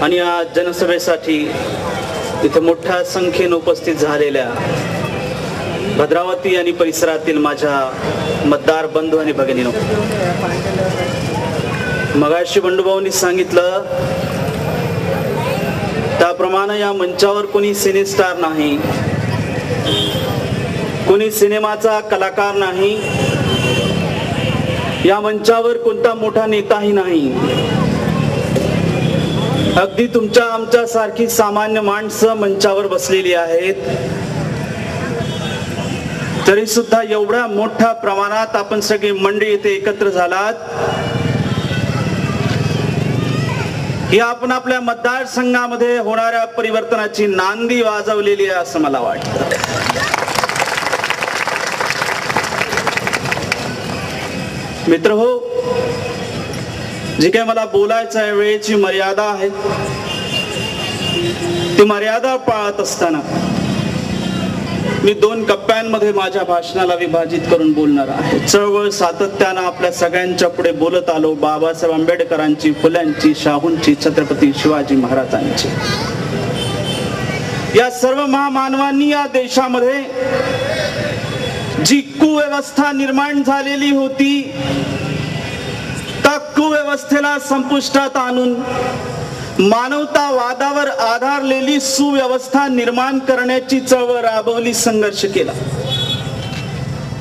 आणि या जनसभेसाठी इथे मोठ्या संख्येने उपस्थित झालेल्या भद्रावती आणि परिसरातील माझ्या मतदार बंधू आणि भगिनींनो, मगाशी बंडूभाऊंनी सांगितलं त्याप्रमाणे या मंचावर कोणी सिनेस्टार नाही, कोणी सिनेमाचा कलाकार नाही, या मंचावर कोणता मोठा नेताही नाही, अगदी तुमच्या आमच्या सारखी सामान्य माणसं मंचावर बसलेली आहेत. तरी सुद्धा एवढ्या मोठ्या प्रमाणात आपण सगळी मंडळी इथे एकत्र झालात ही आपण आपल्या मतदारसंघामध्ये होणाऱ्या परिवर्तनाची नांदी वाजवलेली आहे असं मला वाटतं. मित्रहो, जे काही मला बोलायचं आहे वेळेची मर्यादा आहे, ती मर्यादा पाळत असताना मी 2 टप्प्यांमध्ये माझ्या भाषणाला विभाजित करून बोलणार आहे. चळवळ सातत्यानं आपल्या सगळ्यांच्या पुढे बोलत आलो. बाबासाहेब आंबेडकरांची, फुल्यांची, शाहूंची, छत्रपती शिवाजी महाराजांची, या सर्व महामानवांनी या देशामध्ये जी कुव्यवस्था निर्माण झालेली होती त्या कुव्यवस्थेला संपुष्टात आणून मानवतावादावर आधारलेली सुव्यवस्था निर्माण करण्याची चळवळ राबवली, संघर्ष केला.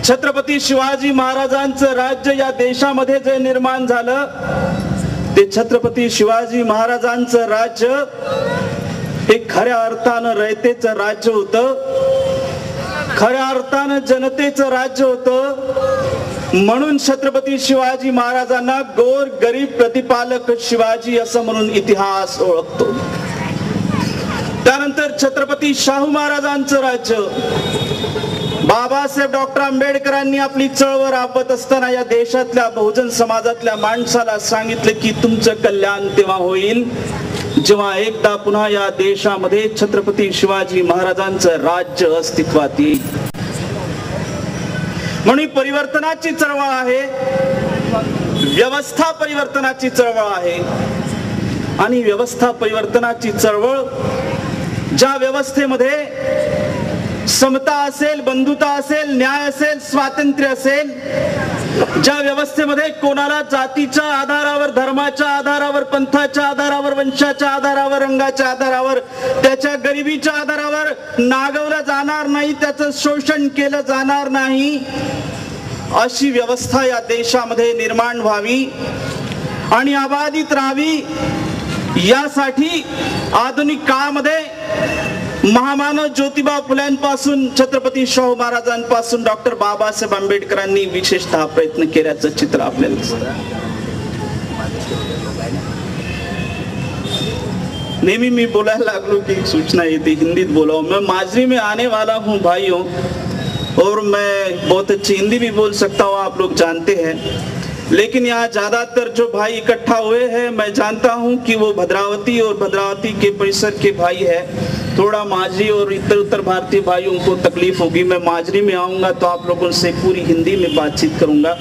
छत्रपती शिवाजी महाराजांचं राज्य या देशामध्ये जे निर्माण झालं ते छत्रपती शिवाजी महाराजांचं राज्य हे खऱ्या अर्थानं रयतेचं राज्य होतं, खऱ्या अर्थानं जनतेचं राज्य होतं. म्हणून छत्रपती शिवाजी महाराजांना गोर गरीब प्रतिपालक शिवाजी असं म्हणून इतिहास ओळखतो. त्यानंतर छत्रपती शाहू महाराजांचं राज्य, बाबासाहेब डॉक्टर आंबेडकरांनी आपली चळवळ राबवत असताना या देशातल्या बहुजन समाजातल्या माणसाला सांगितलं की तुमचं कल्याण तेव्हा होईल जेव्हा एकदा पुन्हा या देशामध्ये छत्रपती शिवाजी महाराजांचं राज्य अस्तित्वात येईल. म्हणून परिवर्तनाची चळवळ आहे, व्यवस्था परिवर्तनाची चळवळ आहे. आणि व्यवस्था परिवर्तनाची चळवळ ज्या व्यवस्थेमध्ये समता असेल, बंधुता असेल, न्याय असेल, स्वातंत्र्य असेल, ज्या व्यवस्थेमध्ये कोणाला जातीच्या आधारावर, धर्माच्या आधारावर, पंथाच्या आधारावर, वंशाच्या आधारावर, रंगाच्या आधारावर, त्याच्या गरिबीच्या आधारावर नागवलं जाणार नाही, त्याचं शोषण केलं जाणार नाही, अशी व्यवस्था या देशामध्ये निर्माण व्हावी आणि अबाधित राहावी, यासाठी आधुनिक काळामध्ये महामानव ज्योतिबा फुल्यांपासून छत्रपती शाहू महाराजांपासून डॉक्टर बाबासाहेब आंबेडकरांनी विशेषतः प्रयत्न केल्याचं चित्र आपल्याला दिसतं. नेहमी मी बोलायला लागलो की सूचना येते हिंदीत बोलाओ. मैं माजरी में आने वाला हूँ भाइयों, और मैं बहुत अच्छी हिंदी भी बोल सकता हूँ, आप लोग जानते हैं. लेकिन यहाँ ज्यादातर जो भाई इकट्ठा हुए हैं, मैं जानता हूँ कि वो भद्रावती और भद्रावती के परिसर के भाई है. थोड़ा माजरी और इतर उत्तर भारतीय भाइयों को तकलीफ होगी. मैं माजरी में आऊंगा तो आप लोगों से पूरी हिंदी में बातचीत करूंगा,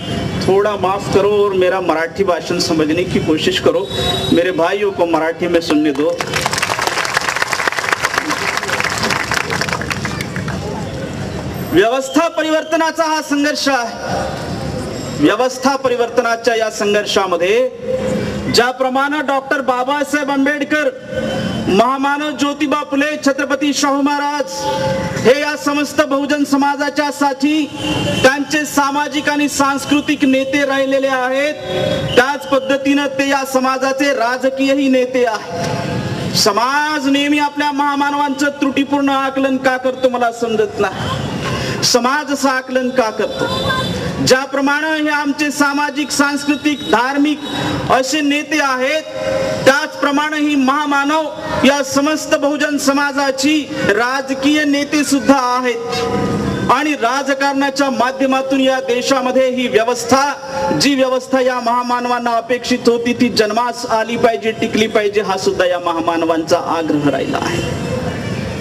थोड़ा माफ करो और मेरा मराठी भाषण समझने की कोशिश करो. मेरे भाइयों को मराठी में सुनने दो. व्यवस्था परिवर्तनाचा हा संघर्ष आहे. व्यवस्था परिवर्तनाच्या या संघर्षामध्ये ज्याप्रमाणे डॉक्टर बाबासाहेब आंबेडकर, महामानव ज्योतिबा फुले, छत्रपती शाहू महाराज हे या समस्त बहुजन समाजाच्या साठी त्यांचे सामाजिक आणि सांस्कृतिक नेते राहिलेले आहेत, त्याच पद्धतीने ते या समाजाचे राजकीयही नेते आहेत. समाज नेहमी आपल्या महामानवांचं त्रुटीपूर्ण आकलन का करतो मला समजत नाही. समाज असं आकलन का करतो? ज्याप्रमाणे हे आमचे सामाजिक, सांस्कृतिक, धार्मिक असे नेते आहेत, त्याचप्रमाणे ही महामानव या समस्त बहुजन समाजाची राजकीय नेते सुद्धा आहेत. आणि राजकारणाच्या माध्यमातून या देशामध्ये ही व्यवस्था, जी व्यवस्था या महामानवांना अपेक्षित होती ती जन्मास आली पाहिजे, टिकली पाहिजे, हा सुद्धा या महामानवांचा आग्रह राहिला आहे.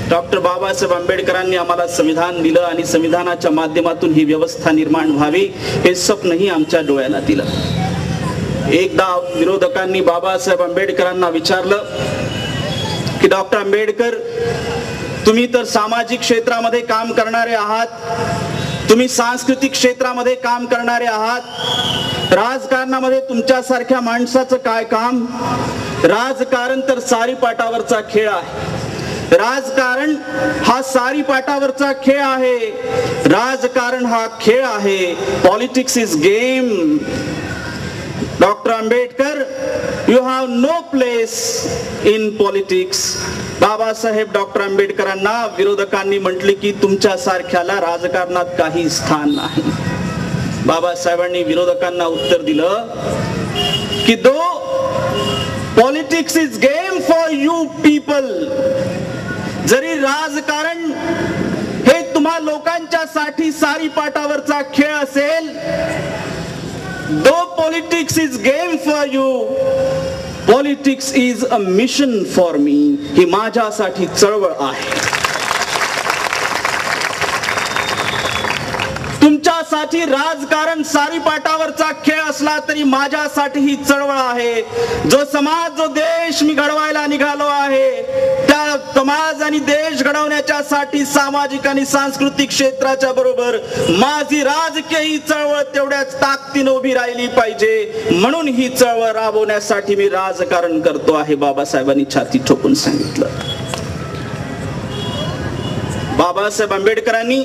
डॉक्टर बाबासाहेब आंबेडकरांनी आम्हाला संविधान दिलं आणि संविधानाच्या माध्यमातून ही व्यवस्था निर्माण व्हावी हे स्वप्नही आमच्या डोळ्याला दिलं. एकदा विरोधकांनी बाबासाहेब आंबेडकरांना विचारलं की डॉक्टर आंबेडकर, तुम्ही तर सामाजिक क्षेत्रामध्ये काम करणारे आहात, तुम्ही सांस्कृतिक क्षेत्रामध्ये काम करणारे आहात, राजकारणामध्ये तुमच्यासारख्या माणसाचं काय काम? राजकारण तर सारीपाटावरचा खेळ आहे. राजकारण हा सारीपाटावरचा खेळ आहे. राजकारण हा खेळ आहे. Politics is game. Doctor Ambedkar, you have no place in politics. Babasaheb doctor आंबेडकरांना विरोधकांनी म्हटले की तुमच्या सारख्याला राजकारणात काही स्थान नाही. बाबासाहेबांनी विरोधकांना उत्तर दिलं की though politics is game for you people. जरी राजकारण हे तुम्हा लोकांच्या साठी सारीपाटावरचा खेळ असेल, though politics is game for you, politics is a mission for me. ही माझ्यासाठी चळवळ आहे. तुमच्यासाठी राजकारण सारीपाटावरचा खेळ असला तरी माझ्यासाठी ही चळवळ आहे. जो समाज, जो देश मी घडवायला निघालो आहे, त्या समाज आणि देश घडवण्याच्यासाठी सामाजिक आणि सांस्कृतिक क्षेत्राच्या बरोबर माझी राजकीय ही चळवळ तेवढ्याच ताकदीने उभी राहिली पाहिजे. म्हणून ही चळवळ राबवण्यासाठी मी राजकारण करतो आहे, बाबासाहेबांनी छाती ठोकून सांगितलं. बाबासाहेब आंबेडकरांनी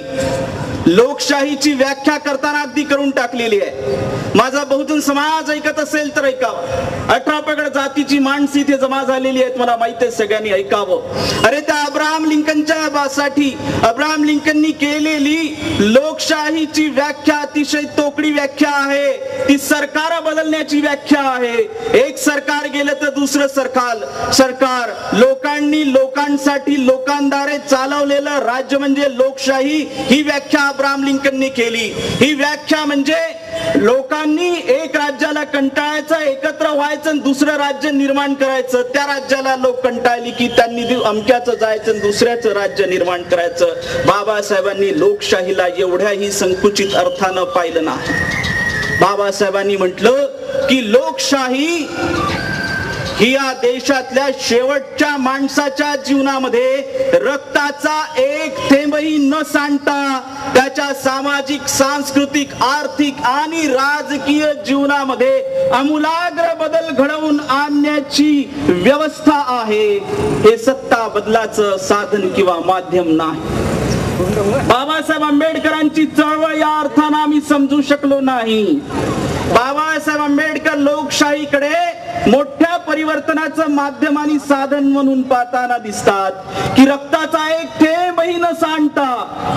लोकशाहीची व्याख्या करताना अगदी करून टाकलेली आहे. माझा बहुजन समाज ऐकत असेल तर ऐकावं. 18 पगड जातीची माणसं इथे जमा झालेली आहेत, मला माहिती आहे, सगळ्यांनी ऐकावं. अरे त्या अब्राहम लिंकनच्या साठी अब्राहम लिंकननी केलेली लोकशाहीची व्याख्या अतिशय तोकडी व्याख्या आहे. ती सरकार बदलण्याची व्याख्या आहे. एक सरकार गेलं तर दुसरं सरकार. लोकांनी लोकांसाठी लोकांद्वारे चालवलेलं राज्य म्हणजे लोकशाही, ही व्याख्या अब्राहम लिंकननी केली. ही व्याख्या म्हणजे लोकांनी एक राज्याला कंटाळायचं, एकत्र व्हायचं आणि दुसरं राज्य निर्माण करायचं. त्या राज्याला लोक कंटाळली की त्यांनी अमक्याचं जायचं आणि दुसऱ्याचं राज्य निर्माण करायचं. बाबासाहेबांनी लोकशाहीला एवढ्याही संकुचित अर्थानं पाहिलं नाही. बाबासाहेबांनी म्हटलं की लोकशाही ही या देशातल्या शेवटच्या माणसाच्या जीवनामध्ये रक्ताचा एक थेंबही न सांडता त्याच्या सामाजिक, सांस्कृतिक, आर्थिक आणि राजकीय जीवनामध्ये आमूलाग्र बदल घडवून आणण्याची व्यवस्था आहे. हे सत्ता बदलाचं साधन किंवा माध्यम नाही. बाबासाहेब आंबेडकरांची चळवळ या अर्थानं आम्ही समजू शकलो नाही. बाबासाहेब आंबेडकर लोकशाहीकडे मोठ्या परिवर्तनाचं माध्यम आणि साधन म्हणून पाहताना दिसतात की रक्ताचा एक थेंबही न सांडता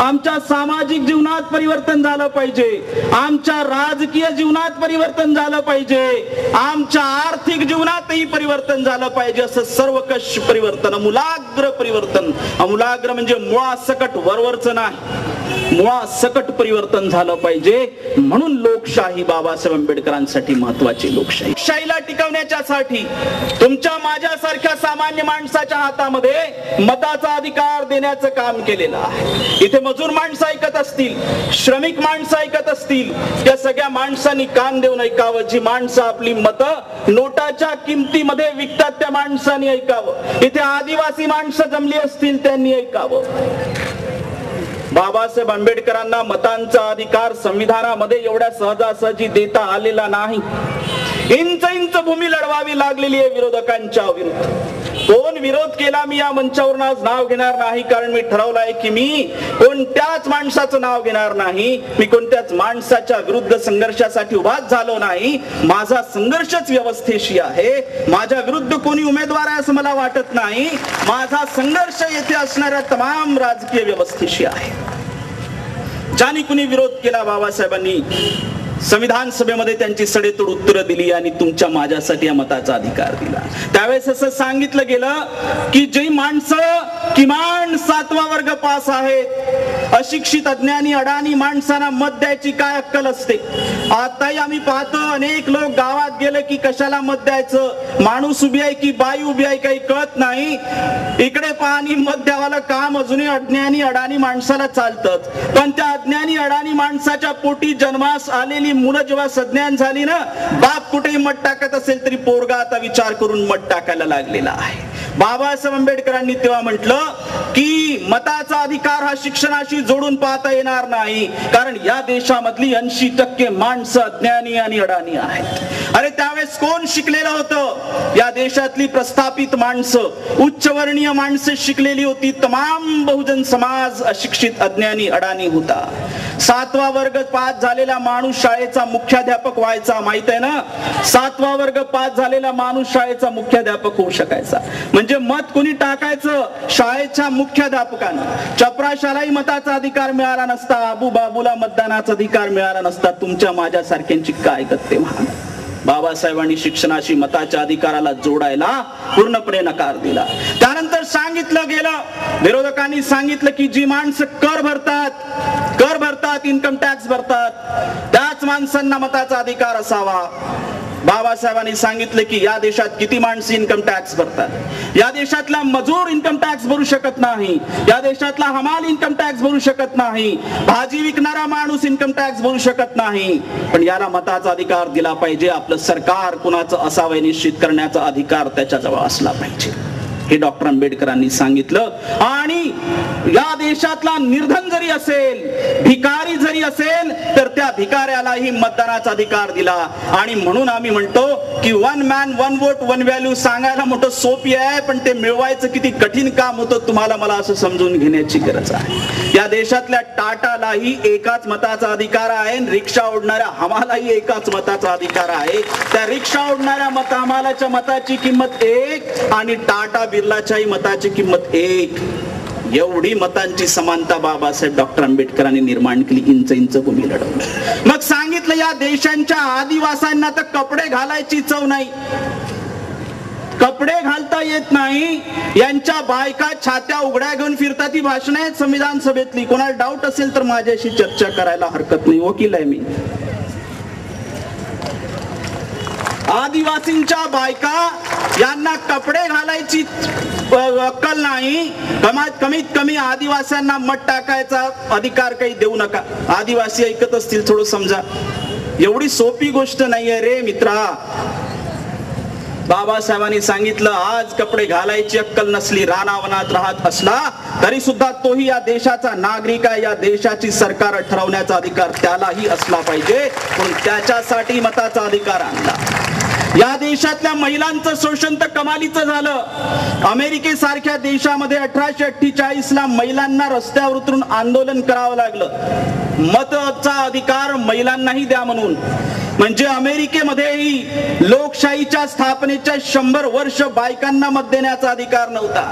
आमच्या सामाजिक जीवनात परिवर्तन झालं पाहिजे, आमच्या राजकीय जीवनात परिवर्तन झालं पाहिजे, आमच्या आर्थिक जीवनातही परिवर्तन झालं पाहिजे. असं सर्वकष परिवर्तन, अमूलाग्र परिवर्तन. अमूलाग्र म्हणजे मुळासकट, वरवरचं नाही, मुळासकट परिवर्तन झालं पाहिजे. म्हणून लोकशाही बाबासाहेब आंबेडकरांसाठी महत्वाची. लोकशाहीला टिकवण्यासाठी तुमच्या माझ्यासारख्या सामान्य माणसाच्या हातामध्ये मताचा अधिकार देण्याचं काम केलेलं आहे. इथे मजूर माणसं ऐकत असतील, श्रमिक माणसं ऐकत असतील, त्या सगळ्या माणसांनी कान देऊन ऐकावं. जी माणसं आपली मतं नोटाच्या किमतीमध्ये विकतात त्या माणसांनी ऐकावं. इथे आदिवासी माणसं जमली असतील त्यांनी ऐकावं. बाबासाहेब आंबेडकरांना मतांचा अधिकार संविधानामध्ये एवढ्या सहजासहजी देता आलेला नाही. इंच इंच भूमी लढवावी लागलेली आहे विरोधकांच्या विरुद्ध. कोण विरोध केला मी या मंचावरून आज नाव घेणार नाही, कारण मी ठरवलं आहे की मी कोणत्याच माणसाचं नाव घेणार नाही. मी कोणत्याच माणसाच्या विरुद्ध संघर्षासाठी उभाच झालो नाही. माझा संघर्षच व्यवस्थेशी आहे. माझ्या विरुद्ध कोणी उमेदवार आहे असं मला वाटत नाही. माझा संघर्ष येथे असणाऱ्या तमाम राजकीय व्यवस्थेशी आहे. ज्याने कुणी विरोध केला बाबासाहेबांनी संविधान सभेमध्ये त्यांची सडेतोड उत्तरं दिली आणि तुमच्या माझ्यासाठी या मताचा अधिकार दिला. त्यावेळेस असं सांगितलं गेलं की जी माणसं किमान 7वा वर्ग पास आहेत, अशिक्षित, अज्ञानी, अडाणी माणसांना मत द्यायची काय अक्कल असते. आताही आम्ही पाहतो अनेक लोक गावात गेले की कशाला मत द्यायचं, माणूस उभी आहे की बाई उभी आहे काही कळत नाही. इकडे पाहणी मत द्यावाला काम अजूनही अज्ञानी, अडाणी माणसाला चालतच. पण त्या अज्ञानी, अडाणी माणसाच्या पोटी जन्मास आलेली मुलं जेव्हा सज्ञान झाली ना, बाप कुठेही मत टाकत असेल तरी पोरगा आता विचार करून मत टाकायला लागलेला आहे. बाबासाहेब आंबेडकरांनी तेव्हा म्हटलं की मताचा अधिकार हा शिक्षणाशी जोडून पाहता येणार नाही, कारण या देशामधली 80% माणसं अज्ञानी आणि अडाणी आहेत. अरे त्यावेळेस कोण शिकलेलं होतं? या देशातली प्रस्थापित माणसं, उच्चवर्णीय माणसं शिकलेली होती. तमाम बहुजन समाज अशिक्षित, अज्ञानी, अडाणी होता. 7वा वर्ग पास झालेला माणूस शाळेचा मुख्याध्यापक व्हायचा, माहित आहे ना? 7वा वर्ग पास झालेला माणूस शाळेचा मुख्याध्यापक होऊ शकायचा. म्हणजे मत कोणी टाकायचं? शाळेच्या मुख्याध्यापकानं. चपराशालाही मताचा अधिकार मिळाला नसता, आबू बाबूला मतदानाचा अधिकार मिळाला नसता. तुमच्या माझ्या सारख्यांची काय गत्ते महान. बाबासाहेबांनी शिक्षणाशी मताच्या अधिकाराला जोडायला पूर्णपणे नकार दिला. त्यानंतर सांगितलं गेलं, विरोधकांनी सांगितलं की जी माणसं कर भरतात, इन्कम टॅक्स भरतात, त्याच माणसांना मताचा अधिकार असावा. बाबासाहेबांनी सांगितलं की या देशात किती माणसं इन्कम टॅक्स भरतात? या देशातला मजूर इन्कम टॅक्स भरू शकत नाही, या देशातला हमाल इन्कम टॅक्स भरू शकत नाही, भाजी विकणारा माणूस इन्कम टॅक्स भरू शकत नाही. पण याला मताचा अधिकार दिला पाहिजे. आपलं सरकार कुणाचं असावं निश्चित करण्याचा अधिकार त्याच्याजवळ असला पाहिजे, हे डॉक्टर आंबेडकरांनी सांगितलं. आणि या देशातला निर्धन जरी असेल, भिकारी जरी असेल, तर त्या भिकाऱ्यालाही मतदानाचा अधिकार दिला. आणि म्हणून आम्ही म्हणतो की 1 मॅन 1 वोट 1 व्हॅल्यू सांगायला मोठं सोपी आहे, पण ते मिळवायचं किती कठीण काम होतं तुम्हाला मला असं समजून घेण्याची गरज आहे. या देशातल्या टाटालाही एकाच मताचा अधिकार आहे, रिक्षा ओढणाऱ्या हमालाही एकाच मताचा अधिकार आहे. त्या रिक्षा ओढणाऱ्या हमालाच्या मताची किंमत 1 आणि टाटा बिर्लाच्याही मताची किंमत 1. एवढी मतांची समानता बाबासाहेब डॉक्टर आंबेडकरांनी निर्माण केली. इंच इंच भूमी लढवली. मग सांगितलं या देशांच्या आदिवासींना तर कपडे घालायची चव नाही, कपडे घालता येत नाही. यांच्या बायका छात्या उघड्या घेऊन फिरतात. ही भाषण आहेत संविधान सभेतली. कोणाला डाऊट असेल तर माझ्याशी चर्चा करायला हरकत नाही, वकील आहे मी. आदिवासींच्या बायका यांना कपडे घालायची अक्कल नाही. कमीत कमी आदिवासींना मत टाकायचा अधिकार काही देऊ नका. आदिवासी ऐकत असतील थोडं समजा. एवढी सोपी गोष्ट नाहीये रे मित्रा. बाबासाहेबांनी सांगितलं आज कपडे घालायची अक्कल नसली, रानावनात राहत असला तरी सुद्धा तोही या देशाचा नागरिक आहे. या देशाची सरकार ठरवण्याचा अधिकार त्यालाही असला पाहिजे. पण त्याच्यासाठी मताचा अधिकार आणला. या देशातल्या महिलांचं शोषण तर कमालीचं झालं. अमेरिकेसारख्या देशामध्ये 1848 ला महिलांना रस्त्यावर उतरून आंदोलन करावं लागलं, मताचा अधिकार महिलांनाही द्या म्हणून. म्हणजे अमेरिकेमध्येही लोकशाहीच्या स्थापनेच्या 100 वर्ष बायकांना मत देण्याचा अधिकार नव्हता.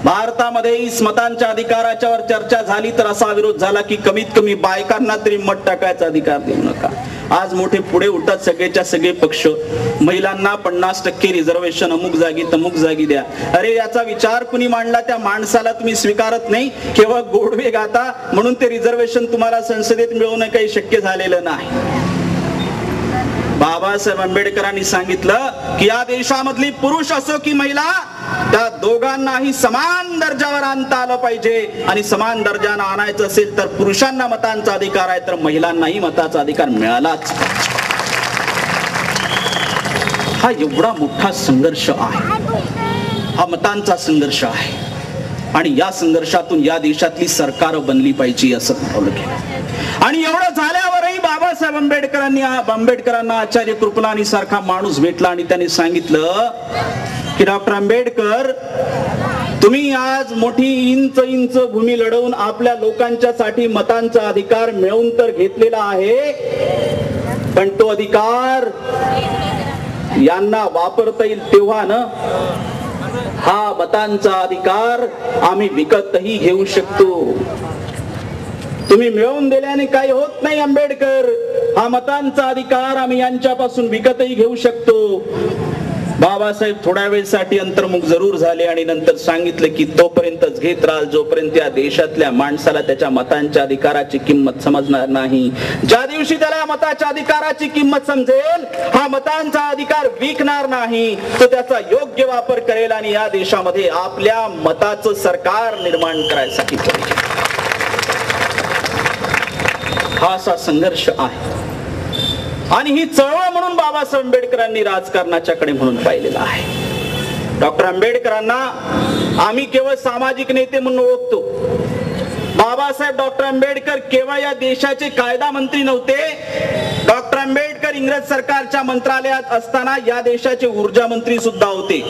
भारतामध्ये मतांच्या अधिकाराच्यावर चर्चा झाली तर असा विरोध झाला की कमीत कमी बायकांना तरी मत टाकायचा अधिकार देऊ नका. आज मोठे पुढे उठतात सगळेच्या सगळे पक्ष, महिलांना 50% रिझर्वेशन अमुक जागी तमुक जागी द्या. अरे याचा विचार कुणी मांडला? त्या माणसाला तुम्ही स्वीकारत नाही, केवळ गोडवे गाता म्हणून ते रिझर्वेशन तुम्हाला संसदेत मिळवणं काही शक्य झालेलं नाही. बाबासाहेब आंबेडकरांनी सांगितलं की या देशामधली पुरुष असो की महिला, त्या दोघांनाही समान दर्जावर आणता आलं पाहिजे. आणि समान दर्जानं आणायचं असेल तर पुरुषांना मतांचा अधिकार आहे तर महिलांनाही मताचा अधिकार मिळालाच. हा एवढा मोठा संघर्ष आहे, हा मतांचा संघर्ष आहे. आणि या संघर्षातून या देशातली सरकार बनली पाहिजे असं ठरवलं गेलं. आणि एवढं झाल्यावरही बाबासाहेब आंबेडकरांना आचार्य कृपलानी सारखा माणूस भेटला आणि त्यांनी सांगितलं की डॉक्टर आंबेडकर, तुम्ही आज मोठी इंच भूमी लढवून आपल्या लोकांच्यासाठी मतांचा अधिकार मिळवून तर घेतलेला आहे, पण तो अधिकार यांना वापरता येईल तेव्हा ना. हा मतांचा अधिकार आम्ही विकतही घेऊ शकतो. तुम्ही मिळवून दिल्याने काही होत नाही आंबेडकर. हा मतांचा अधिकार आम्ही यांच्यापासून विकतही घेऊ शकतो. बाबासाहेब थोड्या वेळसाठी अंतर्मुख जरूर झाले आणि नंतर सांगितले की तोपर्यंतच घेत राहा जोपर्यंत या देशातल्या माणसाला त्याच्या मतांच्या अधिकाराची किंमत समजणार नाही. ज्या दिवशी त्याला मताच्या अधिकाराची किंमत समजेल, हा मतांचा अधिकार विकणार नाही, तो त्याचा योग्य वापर करेल आणि या देशामध्ये आपल्या मताचं सरकार निर्माण करायसाठी करेल. हा असा संघर्ष आहे. आणि ही चळवळ म्हणून बाबासाहेब आंबेडकरांनी राजकारणाच्याकडे म्हणून पाहिलेला आहे. डॉक्टर आंबेडकरांना आम्ही केवळ सामाजिक नेते म्हणून ओळखतो. बाबासाहेब डॉक्टर आंबेडकर केवळ या देशाचे कायदा मंत्री नव्हते. डॉक्टर आंबेडकर इंग्रज सरकारच्या मंत्रालयात असताना या देशाचे ऊर्जा मंत्री सुद्धा होते.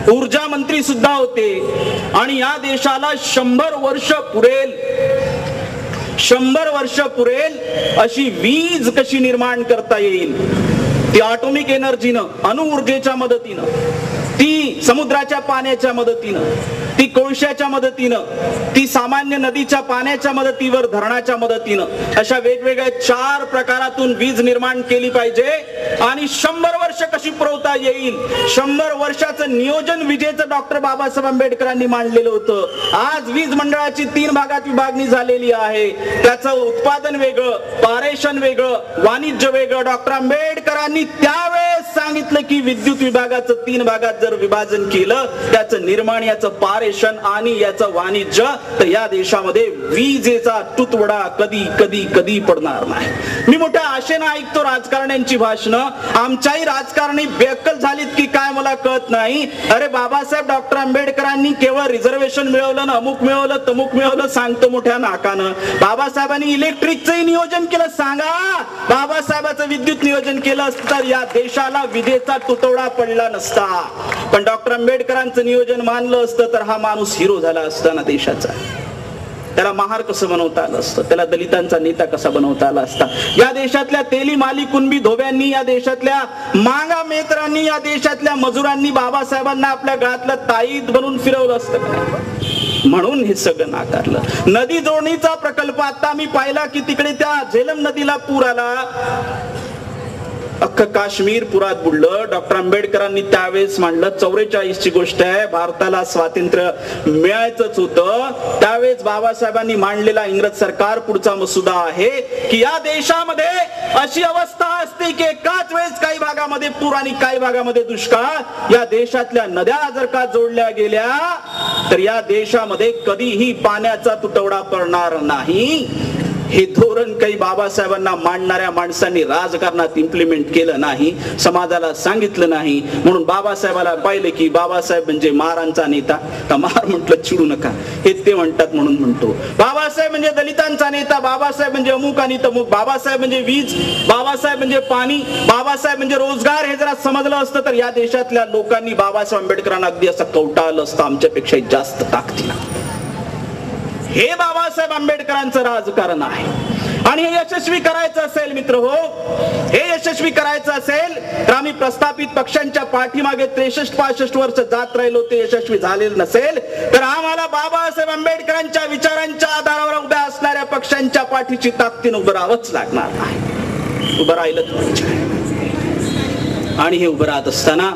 ऊर्जा मंत्री सुद्धा होते. आणि या देशाला 100 वर्ष पुरेल, 100 वर्ष पुरेल अशी वीज कशी निर्माण करता येईल, ती ॲटॉमिक एनर्जीनं, अणुऊर्जेच्या मदतीनं, ती समुद्राच्या पाण्याच्या मदतीनं, ती कोळशाच्या मदतीनं, ती सामान्य नदीच्या पाण्याच्या मदतीवर, धरणाच्या मदतीनं, अशा वेगवेगळ्या 4 प्रकारातून वीज निर्माण केली पाहिजे. आणि 100 वर्ष कशी पुरवता येईल, 100 वर्षाचं नियोजन विजेचं डॉक्टर बाबासाहेब आंबेडकरांनी मांडलेलं होतं. आज वीज मंडळाची 3 भागात विभागणी झालेली आहे. त्याचं उत्पादन वेगळं, पारेषण वेगळं, वाणिज्य वेगळं. डॉक्टर आंबेडकरांनी त्यावेळेस सांगितलं की विद्युत विभागाचं 3 भागात जर विभाजन केलं, त्याचं निर्माण, याचं पारेषण आणि याचं वाणिज्य, तर या देशामध्ये विजेचा तुटवडा कधी कधी कधी पडणार नाही. मी मोठ्या आशेनं ऐकतो राजकारण्यांची भाषणं. आमच्याही राजकारणी बेअक्कल झालीत की काय मला कळत नाही. अरे बाबासाहेब डॉक्टर आंबेडकरांनी केवळ रिझर्वेशन मिळवलं ना, अमुक मिळवलं, तमुक मिळवलं सांगतो मोठ्या नाकानं. बाबासाहेबांनी इलेक्ट्रिकचंही नियोजन केलं. सांगा, बाबासाहेबांचं विद्युत नियोजन केलं असतं तर या देशाला विजेचा तुटवडा पडला नसता. पण डॉक्टर आंबेडकरांचं नियोजन मानलं असतं तर हा माणूस हिरो झाला असता ना देशाचा. त्याला महार कसं बनवता आलं असतं, त्याला दलितांचा नेता कसा बनवता आला असता. या देशातल्या तेली माली कुणबी धोब्यांनी, या देशातल्या मांगा मेत्रांनी, या देशातल्या मजुरांनी बाबासाहेबांना आपल्या गळ्यातलं ताईत बनवून फिरवलं असतं. म्हणून हे सगळं नाकारलं. नदी जोडणीचा प्रकल्प आता मी पाहिला की तिकडे त्या झेलम नदीला पूर आला, अख्खं काश्मीर पुरात बुडलं. डॉक्टर आंबेडकरांनी त्यावेळेस मांडलं, 44 ची गोष्ट आहे, भारताला स्वातंत्र्य मिळायचंच होतं. त्यावेळेस बाबासाहेबांनी मांडलेला इंग्रज सरकार पुढचा मसुदा आहे की या देशामध्ये अशी अवस्था असते की एकाच वेळेस काही भागामध्ये पूर आणि काही भागामध्ये दुष्काळ. या देशातल्या नद्या जर का जोडल्या गेल्या तर या देशामध्ये कधीही पाण्याचा तुटवडा पडणार नाही. हे धोरण काही बाबासाहेबांना मांडणाऱ्या माणसांनी राजकारणात इम्प्लिमेंट केलं नाही, समाजाला सांगितलं नाही. म्हणून बाबासाहेबाला पाहिलं की बाबासाहेब म्हणजे मारांचा नेता. मार म्हटलं चिडू नका, हे ते म्हणतात म्हणून म्हणतो. बाबासाहेब म्हणजे दलितांचा नेता, बाबासाहेब म्हणजे अमुक आणि तमुक, बाबासाहेब म्हणजे वीज, बाबासाहेब म्हणजे पाणी, बाबासाहेब म्हणजे रोजगार. हे जरा समजलं असतं तर या देशातल्या लोकांनी बाबासाहेब आंबेडकरांना अगदी असं कवटाळलं असतं आमच्यापेक्षा जास्त ताकदीनं. हे बाबासाहेब आंबेडकरांचं राजकारण आहे. आणि हे यशस्वी करायचं असेल मित्र हो, हे यशस्वी करायचं असेल तर आम्ही प्रस्थापित पक्षांच्या पाठीमागे 63-65 वर्ष जात राहिलो, ते यशस्वी झालेलं नसेल तर आम्हाला बाबासाहेब आंबेडकरांच्या विचारांच्या आधारावर उभ्या असणाऱ्या पक्षांच्या पाठीची ताकदीने उभं राहावंच लागणार आहे. उभं राहिलं आणि हे उभं राहत असताना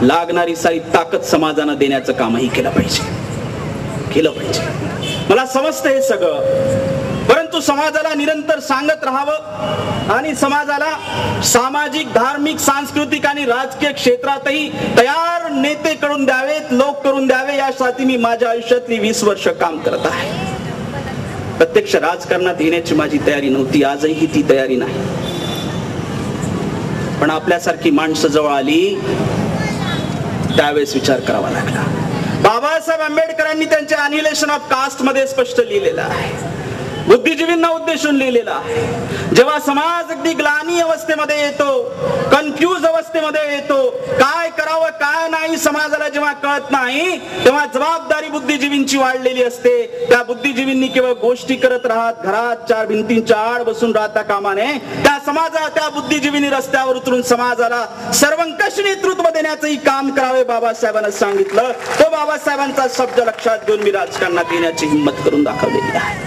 लागणारी सारी ताकद समाजानं देण्याचं कामही केलं पाहिजे. मला समजतं हे सगळं, परंतु समाजाला निरंतर सांगत राहावं आणि समाजाला सामाजिक, धार्मिक, सांस्कृतिक आणि राजकीय क्षेत्रातही तयार नेते करून द्यावेत, लोक करून द्यावे, यासाठी मी माझ्या आयुष्यातली 20 वर्ष काम करत आहे. प्रत्यक्ष राजकारणात येण्याची माझी तयारी नव्हती, आजही ती तयारी नाही. पण आपल्यासारखी माणसं जवळ आली त्यावेळेस विचार करावा लागला. बाबासाहेब आंबेडकरांनी त्यांच्या अनिहिलेशन ऑफ कास्ट मध्ये स्पष्ट लिहिलेलं आहे, बुद्धिजीवींना उद्देशून लिहिलेला आहे. जेव्हा समाज अगदी ग्लानी अवस्थेमध्ये येतो, कन्फ्यूज अवस्थेमध्ये येतो, काय करावं काय नाही समाजाला जेव्हा कळत नाही, तेव्हा जबाबदारी बुद्धिजीवींची वाढलेली असते. त्या बुद्धिजीवींनी केवळ गोष्टी करत राहत घरात 4 भिंतींच्या आड बसून राहता कामा नये. त्या बुद्धिजीवींनी रस्त्यावर उतरून समाजाला सर्वंकष नेतृत्व देण्याचंही काम करावे बाबासाहेबांना सांगितलं. तो बाबासाहेबांचा शब्द लक्षात घेऊन मी राजकारणात येण्याची हिंमत करून दाखवलेली आहे.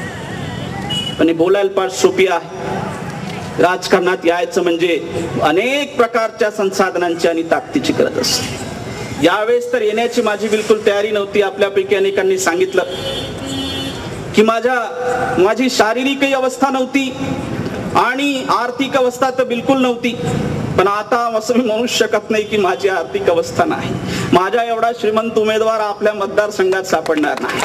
पण बोलायला फार सोपी आहे, राजकारणात यायचं म्हणजे अनेक प्रकारच्या संसाधनांची आणि ताकदीची गरज असते. यावेळेस तर येण्याची माझी बिलकुल तयारी नव्हती. आपल्यापैकी अनेकांनी सांगितलं की माझी शारीरिकही अवस्था नव्हती आणि आर्थिक अवस्था तर बिलकुल नव्हती. पण आता असं मी म्हणू शकत नाही की माझी आर्थिक अवस्था नाही. माझ्या एवढा श्रीमंत उमेदवार आपल्या मतदारसंघात सापडणार नाही.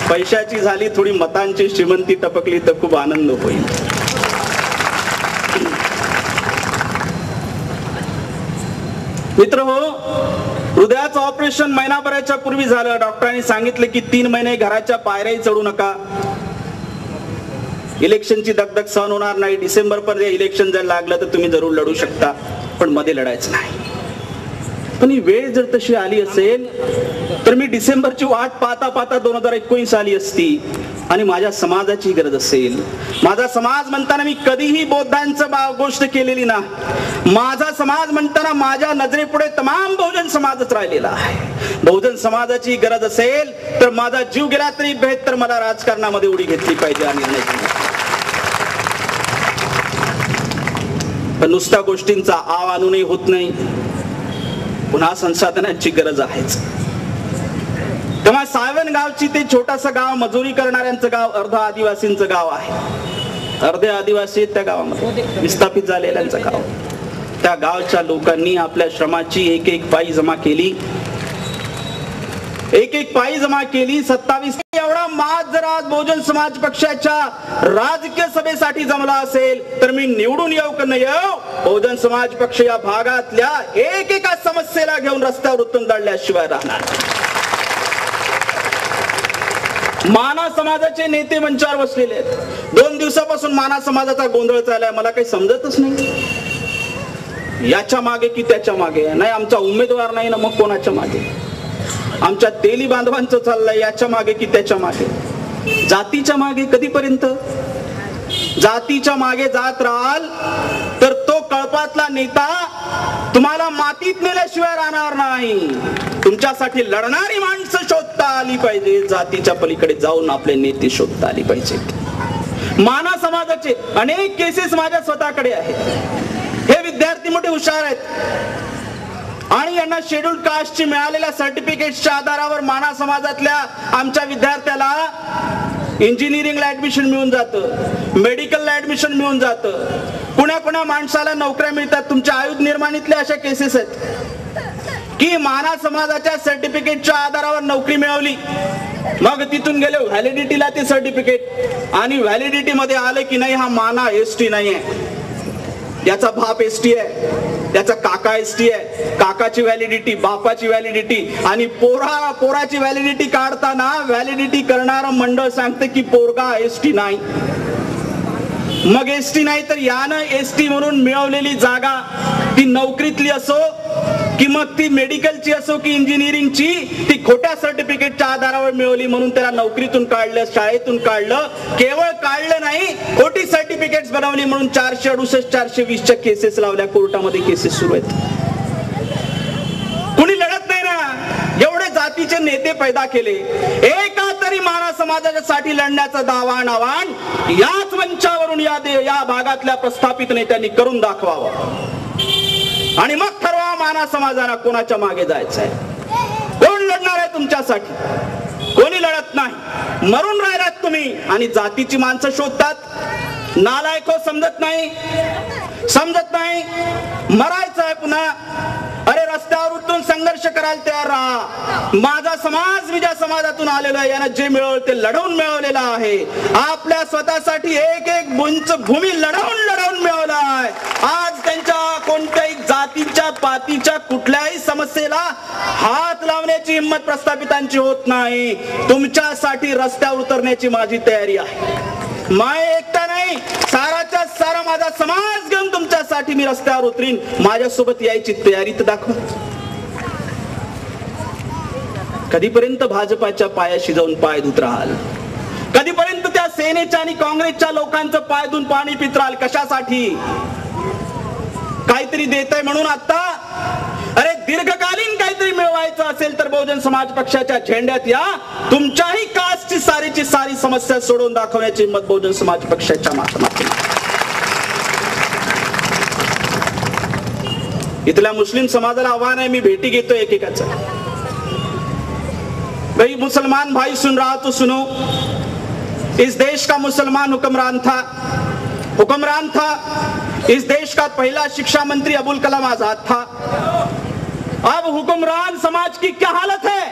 पैशाची झाली थोडी मतांची श्रीमंती टपकली तर खूप आनंद होईल. मित्र हो, हृदयाचं ऑपरेशन महिनाभराच्या पूर्वी झालं. डॉक्टरांनी सांगितलं की 3 महिने घराच्या पायऱ्याही चढू नका. इलेक्शनची दगदग सहन होणार नाही. डिसेंबर पर्यंत इलेक्शन जर लागलं तर तुम्ही जरूर लढू शकता, पण मध्ये लढायचं नाही. पण ही वेळ जर तशी आली असेल तर मी डिसेंबरची वाट पाहता पाहता 2019 आली असती. आणि माझ्या समाजाची गरज असेल. माझा समाज म्हणताना मी कधीही बौद्धांचं गोष्ट केलेली ना. माझा समाज म्हणताना माझ्या नजरेपुढे तमाम बहुजन समाजच राहिलेला आहे. बहुजन समाजाची गरज असेल तर माझा जीव गेला तरी बेहतर मला राजकारणामध्ये उडी घेतली पाहिजे आणि निर्णय घेतला. पण नुसत्या गोष्टींचा आव आणूनही होत नाही. पुन्हा संसाधनांची गरज आहेच. तेव्हा सायवन गावची ते छोटंसं गाव, मजुरी करणाऱ्यांचं गाव, अर्ध आदिवासींचं गाव आहे. अर्धे आदिवासी त्या गावामध्ये विस्थापित झालेल्यांचं गाव. त्या गावच्या लोकांनी आपल्या श्रमाची एक एक पायी जमा केली. 27 एवढा माज जर आज बहुजन समाज पक्षाच्या राजकीय सभेसाठी जमला असेल तर मी निवडून येऊ का न येऊ, बहुजन समाज पक्ष या भागातल्या एकेका समस्येला घेऊन रस्त्यावर उतरून दळल्याशिवाय राहणार. माना समाजाचे नेते मंचावर बसलेले आहेत. 2 दिवसापासून माना समाजाचा गोंधळ चाललाय. मला काही समजतच नाही. याच्या मागे की त्याच्या मागे नाही. आमचा उमेदवार नाही ना, मग कोणाच्या मागे? आमच्या तेली बांधवांचं चाललंय याच्या मागे की त्याच्या मागे? जातीच्या मागे कधीपर्यंत? जातीच्या मागे जात राहाल तर तो कळपातला नेता तुम्हाला मातीत नेल्याशिवाय राहणार नाही. तुमच्यासाठी लढणारी माणसं शोधता आली पाहिजे. जातीच्या पलीकडे जाऊन आपले नेते शोधता आली पाहिजे. माना समाजाचे अनेक केसेस माझ्या स्वतःकडे आहेत. हे विद्यार्थी मोठे हुशार आहेत आणि यांना शेड्यूल्ड कास्टची मिळालेल्या सर्टिफिकेटच्या आधारावर माना समाजातल्या आमच्या विद्यार्थ्याला इंजिनिअरिंगला ऍडमिशन मिळून जातं, मेडिकलला ऍडमिशन मिळून जातं. पुण्या माणसाला नोकऱ्या मिळतात. तुमच्या आयुध निर्माणीतल्या अशा केसेस आहेत की माना समाजाच्या सर्टिफिकेटच्या आधारावर नोकरी मिळवली, मग तिथून गेले व्हॅलिडिटीला ते सर्टिफिकेट आणि व्हॅलिडिटी मध्ये आलं की नाही हा माना एसटी नाहीये, याचा बाप एसटी आहे, त्याचा काका एसटी आहे. काकाची व्हॅलिडिटी, बापाची व्हॅलिडिटी आणि पोराची व्हॅलिडिटी काढताना व्हॅलिडिटी करणारं मंडळ सांगते की पोरगा एसटी नाही. मग एसटी नाही तर यानं एसटी म्हणून मिळवलेली जागा ती नोकरीतली असो की मग ती मेडिकलची असो की इंजिनिअरिंगची, ती खोट्या सर्टिफिकेटच्या आधारावर मिळवली म्हणून त्याला नोकरीतून काढलं, शाळेतून काढलं. केवळ काढलं नाही, खोटी सर्टिफिकेट्स बनवली म्हणून 468 420च्या केसेस लावल्या. कोर्टामध्ये केसेस सुरू आहेत. कुणी लढत नाही ना. एवढे जातीचे नेते पैदा केले. एका तरी माना समाजासाठी लढण्याचा दावाण आव्हान याच मंचावरून या भागातल्या प्रस्थापित नेत्यांनी करून दाखवावं आणि मग ठरवा माना समाजाला कोणाच्या मागे जायचंय. कोण लढणार आहे तुमच्यासाठी? कोणी लढत नाही. मरून राहिलात तुम्ही आणि जातीची माणसं शोधतात. नालायक हो, समजत नाही. मरायचं आहे पुन्हा. अरे रस्त्यावर उतरून संघर्ष करायला तयार राहा. माझा समाज मी ज्या समाजातून आलेलो आहे यानं जे मिळवलं ते लढवून मिळवलेलं आहे. आपल्या स्वतःसाठी एक एक भूमी लढवून मिळवलं आहे. आज त्यांच्या कोणत्याही जातीच्या पातीच्या कुठल्याही समस्येला हात लावण्याची हिंमत प्रस्थापितांची होत नाही. तुमच्यासाठी रस्त्यावर उतरण्याची माझी तयारी आहे. माय एकटा नाही, साराच्या सारा माझा समाज घेऊन तुमच्यासाठी मी रस्त्यावर उतरीन. माझ्यासोबत यायची तयारी तर दाखवा. कधीपर्यंत भाजपाच्या पायाशी जाऊन पाय धुत राहाल? कधीपर्यंत त्या सेनेच्या आणि काँग्रेसच्या लोकांचं पाय धुवून पाणी पित राहाल? कशासाठी? काहीतरी देतय म्हणून आता? अरे दीर्घकालीन काहीतरी मिळवायचं असेल तर बहुजन समाज पक्षाच्या झेंड्यात या. तुमच्याही कास्टची सारीची सारी समस्या सोडून दाखवण्याची हिंमत बहुजन समाज पक्षाच्या माध्यमातून. इथल्या मुस्लिम समाजाला आव्हान आहे. मी भेटी घेतो एकेकाचा. भाई मुसलमान भाई सुन रहा तो सुनो. इस देश का मुसलमान हुक्मरान था. इस देश का पहला शिक्षा मंत्री अबुल कलाम आजाद था. अब हुक्मरान समाज की क्या हालत है?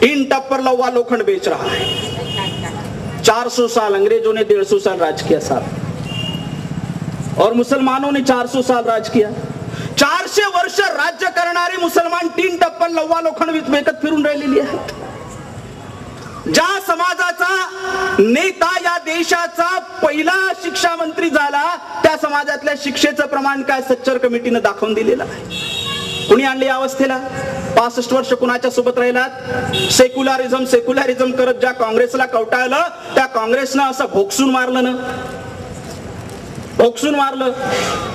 इन टप पर लौवा लोखंड बेच रहा है. 400 साल अंग्रेजों ने 150 साल राज किया साहब, और मुसलमानों ने 400 साल राज किया. 400 वर्ष राज्य करणारी मुसलमान 3 टप्पल लव्वा लोखंड विकत फिरून राहिलेली आहेत. ज्या समाजाचा नेता या देशाचा पहिला शिक्षा मंत्री झाला, त्या समाजातल्या शिक्षेचं प्रमाण काय सच्चर कमिटीनं दाखवून दिलेलं आहे. कुणी आणली या अवस्थेला? 65 वर्ष कुणाच्या सोबत राहिलात? सेक्युलरिझम करत ज्या काँग्रेसला कवटाळलं, त्या काँग्रेसनं असं भोगसून मारलं ना, भोगसून मारलं.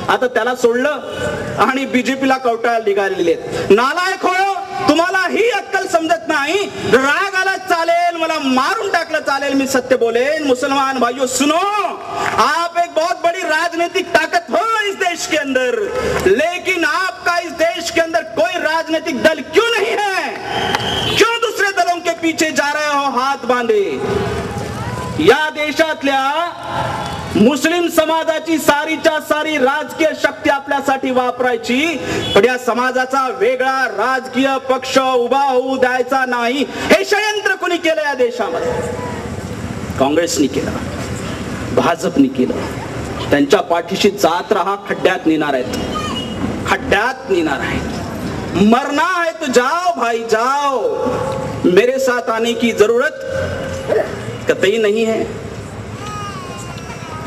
आता त्याला सोडलं आणि बीजेपीला कवटाळायला निघालेले आहेत. नालायक हो, तुम्हाला ही अक्कल समजत नाही. राग आला चालेल, मला मारून टाकलं चालेल, मी सत्य बोलेन. मुसलमान भाइयों सुनो, आप एक बहुत बड़ी राजनीतिक ताकत हो इस देश के अंदर, लेकिन आपका इस देश के अंदर कोई राजनीतिक दल क्यों नहीं है? क्यों दूसरे दलों के पीछे जा रहे हो हाथ बांधे? या देशातल्या मुस्लिम समाजाची सारीच्या सारी राजकीय शक्ती आपल्यासाठी वापरायची, पण या समाजाचा वेगळा राजकीय पक्ष उभा होऊ द्यायचा नाही. हे षडयंत्र कोणी केलं या देशामध्ये? काँग्रेसनी केलं, भाजपनी केलं. त्यांच्या पाठीशी जात राहा, खड्ड्यात नेणार आहेत, खड्ड्यात नेणार आहेत. मरना है तो जाओ भाई जाओ, मेरे साथ आने की जरूरत कतई नहीं है.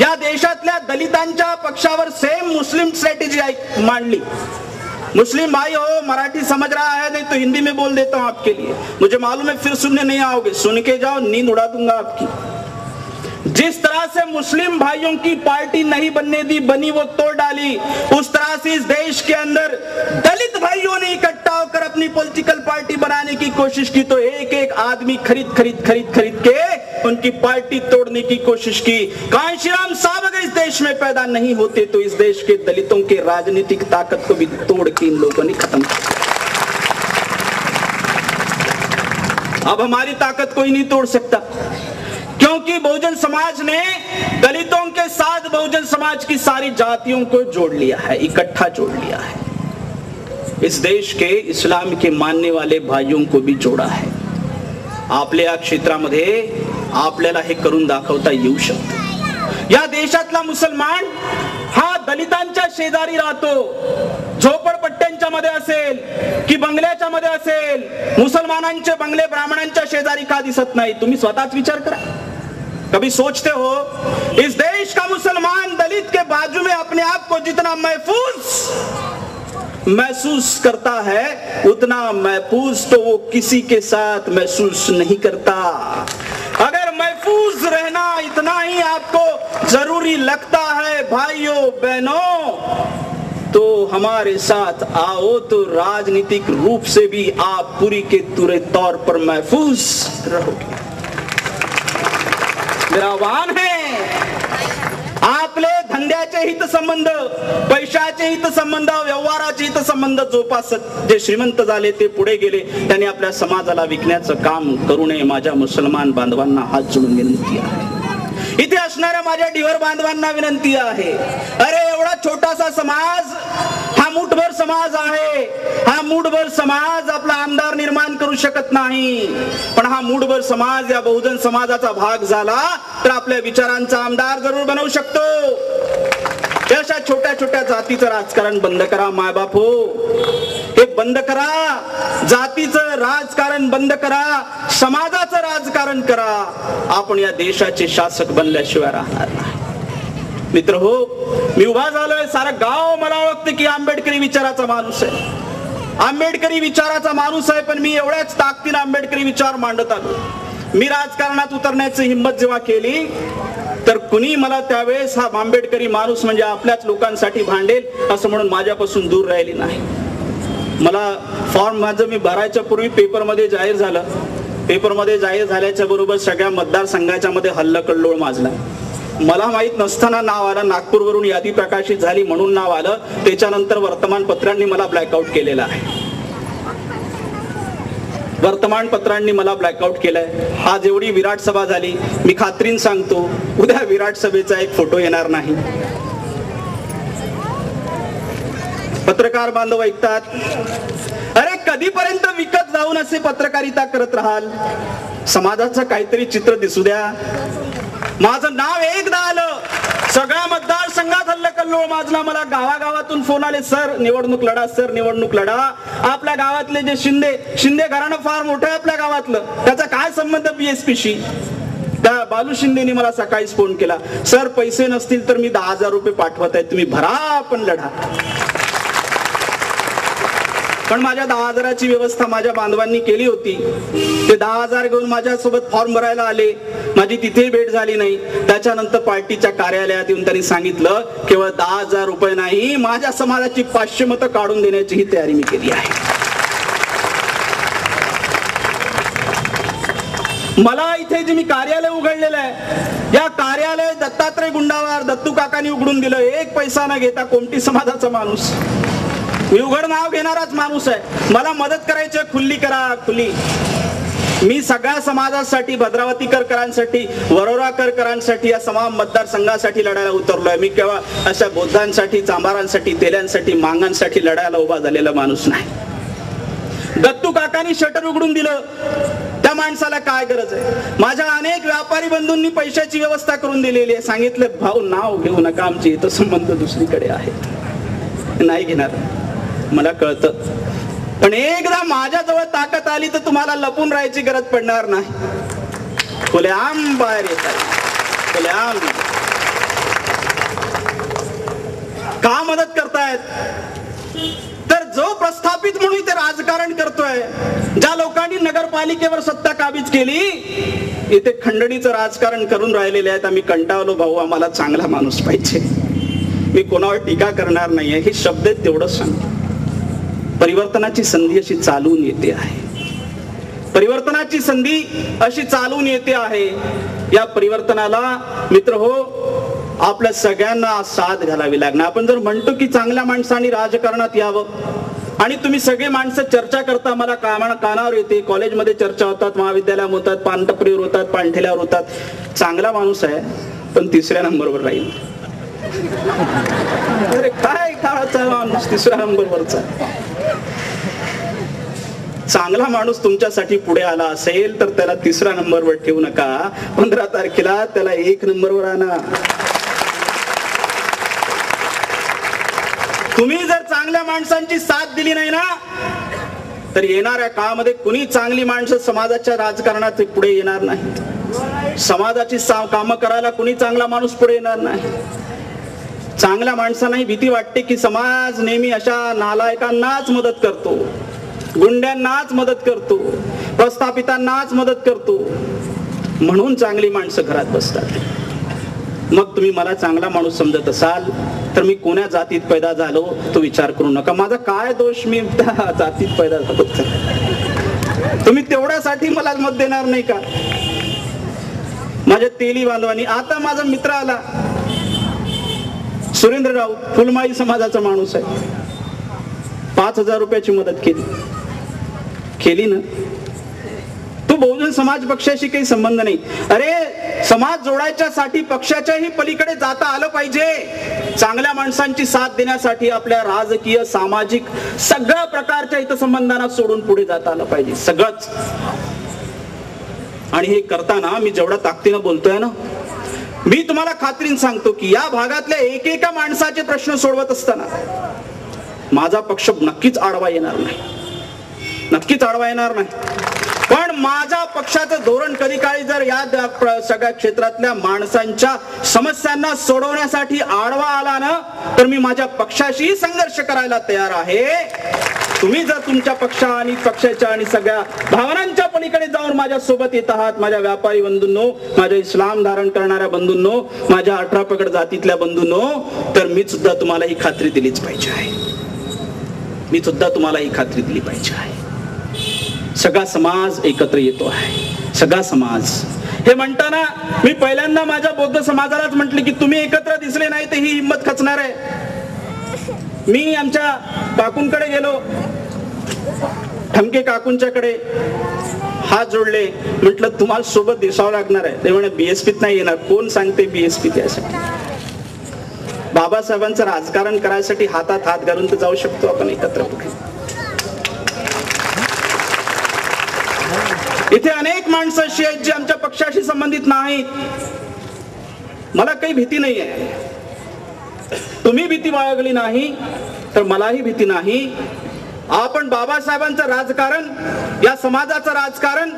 या देशातल्या दलितांच्या पक्षावर सेम मुस्लिम स्ट्रॅटेजी मांडली. मुस्लिम भाई हो, मराठी समझ रहा है नहीं तो हिंदी में बोल देता हूं आपके लिए, मुझे मालूम है फिर सुनने नहीं आओगे, सुन के जाओ, नींद उड़ा दूंगा आपकी. जिस तरह से मुस्लिम भाइयों की पार्टी नहीं बनने दी, बनी वो तोड़ डाली, उस तरह से इस देश के अंदर दलित भाइयों ने इकट्ठा होकर अपनी पॉलिटिकल पार्टी बनाने की कोशिश की, तो एक एक आदमी खरीद के उनकी पार्टी तोड़ने की कोशिश की. कांशीराम साहब अगर इस देश में पैदा नहीं होते तो इस देश के दलितों के राजनीतिक ताकत को भी तोड़ के इन लोगों ने खत्म किया. अब हमारी ताकत कोई नहीं तोड़ सकता, क्योंकि बहुजन समाज ने दलितों के साथ बहुजन समाज की सारी जातियों को जोड़ लिया है, इकट्ठा जोड़ लिया है. इस देश के इस्लाम के मानने वाले भाइयों को भी जोड़ा है. आपल्या क्षेत्रामध्ये आपल्याला हे करून दाखवता येऊ शकतं. या देशातला मुसलमान हा दलितांच्या शेजारी राहतो, झोपडपट्ट्यांच्या मध्ये असेल की बंगल्याच्या मध्ये असेल. मुसलमानांचे बंगले ब्राह्मणांच्या शेजारी का दिसत नाही? तुम्ही स्वतःच विचार करा. कभी सोचते हो इस देश का मुसलमान दलित के बाजू में अपने आप को जितना महसूस करता है, उतना महफूज तो वो किसी के साथ महसूस नहीं करता. अगर महफूज रहना इतना ही आपको जरूरी लगता है भाइयों बहनों, तो हमारे साथ आओ, तो राजनीतिक रूप से भी आप पूरी के पूरे तौर पर महफूज रहोगे. मेरा आह्वान है, आपले धंद्याचे हितसंबंध, पैशाचे हितसंबंध, व्यवहाराचे हितसंबंध जोपासत जे श्रीमंत झाले, ते पुढे गेले, त्यांनी आपल्या समाजाला विकण्याचं काम करू नये. माझ्या मुसलमान बांधवांना हात जोडून विनंती आहे. इथे असणाऱ्या माझ्या ढिवर बांधवांना विनंती आहे, अरे एवढा छोटासा समाज, हा मूठभर समाज आहे. हा मूठभर समाज आपला आमदार निर्माण करू शकत नाही, पण हा मूठभर समाज या बहुजन समाजाचा भाग झाला तर आपल्या विचारांचा आमदार जरूर बनवू शकतो. अशा छोट्या छोट्या जातीचं राजकारण बंद करा. मायबाप हो, हे बंद करा. जातीचं राजकारण बंद करा, समाजाचं राजकारण करा. आपण या देशाचे शासक बनल्याशिवाय राहणार नाही. मित्र हो, मी उभा झालोय, सारा गाव मला ओळखते की आंबेडकरी विचाराचा माणूस आहे, आंबेडकरी विचाराचा माणूस आहे. पण मी एवढ्याच ताकदीने आंबेडकरी विचार मांडत आलो. मी राजकारणात उतरण्याची हिंमत जेव्हा केली, तर कुणी मला त्यावेळेस हा आंबेडकरी माणूस म्हणजे आपल्याच लोकांसाठी भांडेल असं म्हणून माझ्यापासून दूर राहिली नाही. मला फॉर्म माझं मी भरायच्या पूर्वी पेपरमध्ये जाहीर झालं. पेपरमध्ये जाहीर झाल्याच्या बरोबर सगळ्या मतदारसंघाच्या मध्ये हल्लकल्लोळ माजला. मला माहित नसताना नाव आलं, नागपूरवरून यादी प्रकाशित झाली म्हणून नाव आलं. त्याच्यानंतर वर्तमानपत्रांनी मला ब्लॅकआउट केलेला आहे. वर्तमानपत्रांनी मला ब्लॅकआउट केलंय. आज एवढी विराट सभा झाली, मी खात्रीन सांगतो उद्या विराट सभेचा एक फोटो येणार नाही. पत्रकार बांधव ऐकतात, अरे कधीपर्यंत विकत जाऊन असे पत्रकारिता करत राहाल? समाजाचं काहीतरी चित्र दिसू द्या. माझं नाव एकदा आलं सगळ्या मतदारसंघात हल्लकल्लोळ माजला. मला गावागावातून फोन आले, सर निवडणूक लढा, सर निवडणूक लढा. आपल्या गावातले जे शिंदे घराणं फार मोठं आहे आपल्या गावातलं, त्याचा काय संबंध BSPशी? त्या बालू शिंदेनी मला सकाळीच फोन केला, सर पैसे नसतील तर मी 10,000 रुपये पाठवत आहे, तुम्ही भरा पण लढा. पण माझ्या 10,000ची व्यवस्था माझ्या बांधवांनी केली होती. ते 10,000 घेऊन माझ्यासोबत फॉर्म भरायला आले. माझी तिथेही भेट झाली नाही. त्याच्यानंतर पार्टीच्या कार्यालयात येऊन त्यांनी सांगितलं, केवळ 10,000 रुपये नाही, माझ्या समाजाची 500 मतं काढून देण्याची ही तयारी मी केली आहे. मला इथे जे मी कार्यालय उघडलेलं आहे, या कार्यालय दत्तात्रय गुंडावार दत्तू काकांनी उघडून दिलं. एक पैसा न घेता. कोमटी समाजाचा माणूस, मी उघड नाव घेणाराच माणूस आहे. मला मदत करायची, खुल्ली करा, खुली. मी सगळ्या समाजासाठी, भद्रावतीकरांसाठी, वरोराकरांसाठी, या समाज मतदारसंघासाठी लढायला उतरलोय. मी केवळ अशा बौद्धांसाठी, चांभारांसाठी, तेल्यांसाठी, मांगांसाठी लढायला उभा झालेला माणूस नाही. दत्तू काकांनी शटर उघडून दिलं. त्या माणसाला काय गरज आहे? माझ्या अनेक व्यापारी बंधूंनी पैशाची व्यवस्था करून दिलेली आहे. सांगितलं, भाऊ नाव घेऊ नका, आमचे इथं संबंध दुसरीकडे आहेत. नाही घेणार, मला कळतं. पण एकदा माझ्याजवळ ताकद आली तर तुम्हाला लपून राहायची गरज पडणार नाही. खुलेआम बाहेर येतात, खुलेआम. का मदत करतायत? तर जो प्रस्थापित म्हणून इथे राजकारण करतोय, ज्या लोकांनी नगरपालिकेवर सत्ता काबीज केली, इथे खंडणीचं राजकारण करून राहिलेले आहेत. आम्ही कंटाळलो भाऊ, आम्हाला चांगला माणूस पाहिजे. मी कोणावर टीका करणार नाहीये, हे शब्द तेवढंच सांगतो. परिवर्तनाची संधी अशी चालून येते आहे. परिवर्तनाची संधी अशी चालून येते आहे. या परिवर्तनाला मित्र हो, आपल्या सगळ्यांना साथ घालावी लागणार. आपण जर म्हणतो की चांगल्या माणसांनी राजकारणात यावं, आणि तुम्ही सगळे माणसं चर्चा करता, मला कानावर येते. कॉलेजमध्ये चर्चा होतात, महाविद्यालयात होतात, पानटपरीवर होतात, पाणठेल्यावर होतात. चांगला माणूस आहे पण 3ऱ्या नंबरवर राहील. अरे काय काळाचा माणूस 3ऱ्या नंबरवरचा. चांगला माणूस तुमच्यासाठी पुढे आला असेल तर त्याला 3ऱ्या नंबरवर ठेवू नका. 15 तारखेला त्याला 1 नंबरवर आणा. तुम्ही जर चांगल्या माणसांची साथ दिली नाही ना, तर येणाऱ्या काळामध्ये कुणी चांगली माणसं समाजाच्या राजकारणात पुढे येणार नाही. समाजाची कामं करायला कुणी चांगला माणूस पुढे येणार नाही. चांगल्या माणसांनाही भीती वाटते की समाज नेहमी अशा नालायकांनाच मदत करतो, गुंड्यांनाच मदत करतो, प्रस्थापितांनाच मदत करतो, म्हणून चांगली माणसं घरात बसतात. मग तुम्ही मला चांगला माणूस समजत असाल तर मी कोण्या जातीत पैदा झालो तो विचार करू नका. माझा काय दोष, मी त्या जातीत पैदा झालो. तुम्ही तेवढ्यासाठी मला मत देणार नाही का? माझ्या तेली बांधवांनी, आता माझा मित्र आला सुरेंद्र राऊत, फुलमाळी समाजाचा माणूस आहे, 5,000 रुपयाची मदत केली ना. तो बहुजन समाज पक्षाशी काही संबंध नाही. अरे समाज जोडायच्यासाठी पक्षाच्याही पलीकडे जाता आलं पाहिजे. चांगल्या माणसांची साथ देण्यासाठी आपल्या राजकीय, सामाजिक सगळ्या प्रकारच्या हितसंबंधांना सोडून पुढे जाता आलं पाहिजे, सगळंच. आणि हे करताना मी जेवढ्या ताकदीनं बोलतोय ना, मी तुम्हाला खात्रीन सांगतो की या भागातल्या एकेका माणसाचे प्रश्न सोडवत असताना माझा पक्ष नक्कीच आडवा येणार नाही, नक्कीच आडवा येणार नाही. पण माझ्या पक्षाचं धोरण कधी काळी जर या सगळ्या क्षेत्रातल्या माणसांच्या समस्यांना सोडवण्यासाठी आडवा आला ना, तर मी माझ्या पक्षाशी संघर्ष करायला तयार आहे. तुम्ही जर तुमच्या पक्षाच्या आणि सगळ्या भावनांच्या पलीकडे जाऊन माझ्या सोबत येत आहात, माझ्या व्यापारी बंधूंनो, माझ्या इस्लाम धारण करणाऱ्या बंधूंनो, माझ्या 18 पगड जातीतल्या बंधूंनो, तर मी सुद्धा तुम्हाला ही खात्री दिलीच पाहिजे आहे. मी सुद्धा तुम्हाला ही खात्री दिली पाहिजे आहे. सगळा समाज एकत्र येतो आहे, सगळा समाज. हे म्हणताना मी पहिल्यांदा माझ्या बौद्ध समाजालाच म्हटले की तुम्ही एकत्र दिसले नाही तर ही हिंमत खचणार आहे. मी आमच्या काकूंकडे गेलो, ठमके काकूंच्याकडे हात जोडले, म्हटलं तुम्हाला सोबत दिसावं लागणार आहे. ते म्हणे BSPत नाही येणार. कोण सांगते BSPत यासाठी? बाबासाहेबांचं राजकारण करायसाठी हातात हात घालून तर जाऊ शकतो आपण एकत्र कुठे. इथे अनेक माणसं अशी आहेत जी आमच्या पक्षाशी संबंधित नाहीत. मला काही भीती नाही आहे. तुम्ही भीती बाळगली नाही तर मलाही भीती नाही. आपण बाबासाहेबांचं राजकारण, या समाजाचं राजकारण,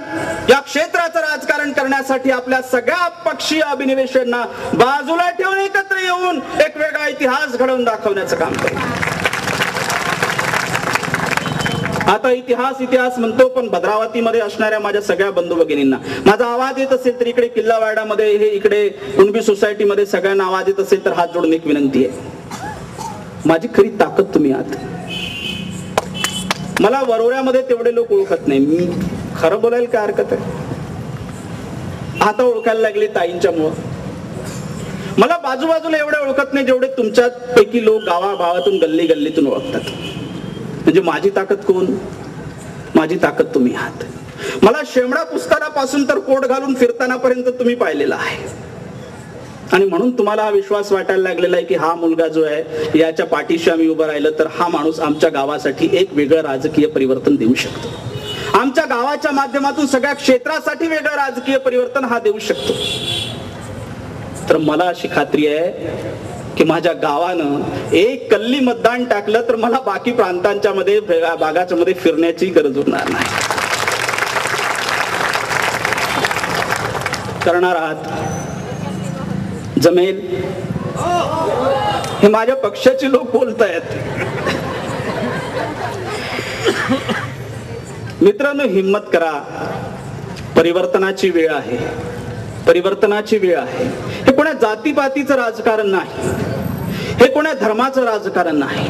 या क्षेत्राचं राजकारण करण्यासाठी आपल्या सगळ्या पक्षीय अभिनिवेशांना बाजूला ठेवून एकत्र येऊन एक वेगळा इतिहास घडवून दाखवण्याचं काम करू. आता इतिहास म्हणतो, पण भद्रावतीमध्ये असणाऱ्या माझ्या सगळ्या बंधू भगिनींना माझा आवाज येत असेल तर इकडे किल्लावाडामध्ये, हे इकडे कुणबी सोसायटीमध्ये सगळ्यांना आवाज येत असेल तर हात जोडून एक विनंती आहे. माझी खरी ताकद तुम्ही आहात. मला वरोऱ्यामध्ये तेवढे लोक ओळखत नाही. मी खरं बोलायला काय हरकत आहे. आता ओळखायला लागले ताईंच्यामुळं. मला बाजूबाजूला एवढे ओळखत नाही जेवढे तुमच्यापैकी लोक गावाभावातून गल्ली गल्लीतून ओळखतात. म्हणजे माझी ताकद कोण? माझी ताकद तुम्ही आहात. मला शेमडा पुस्तकापासून तर कोट घालून फिरताना पर्यंत तुम्ही पाहिलेला आहे. आणि म्हणून तुम्हाला हा विश्वास वाटायला लागलेला आहे की हा मुलगा जो आहे, याच्या पाठीशी आम्ही उभं राहिलं तर हा माणूस आमच्या गावासाठी एक वेगळं राजकीय परिवर्तन देऊ शकतो. आमच्या गावाच्या माध्यमातून सगळ्या क्षेत्रासाठी वेगळं राजकीय परिवर्तन हा देऊ शकतो. तर मला अशी खात्री आहे की माझ्या गावानं एक कल्ली मतदान टाकलं तर मला बाकी प्रांतांच्या मध्ये, भागाच्या मध्ये फिरण्याची गरज उरणार नाही. करणार आहात, जमेल. हे माझ्या पक्षाचे लोक बोलतायत. मित्रांनो, हिम्मत करा. परिवर्तनाची वेळ आहे. परिवर्तनाची वेळ आहे. हे कोणा जातीपातीचं राजकारण नाही. हे कोणा धर्माचं राजकारण नाही.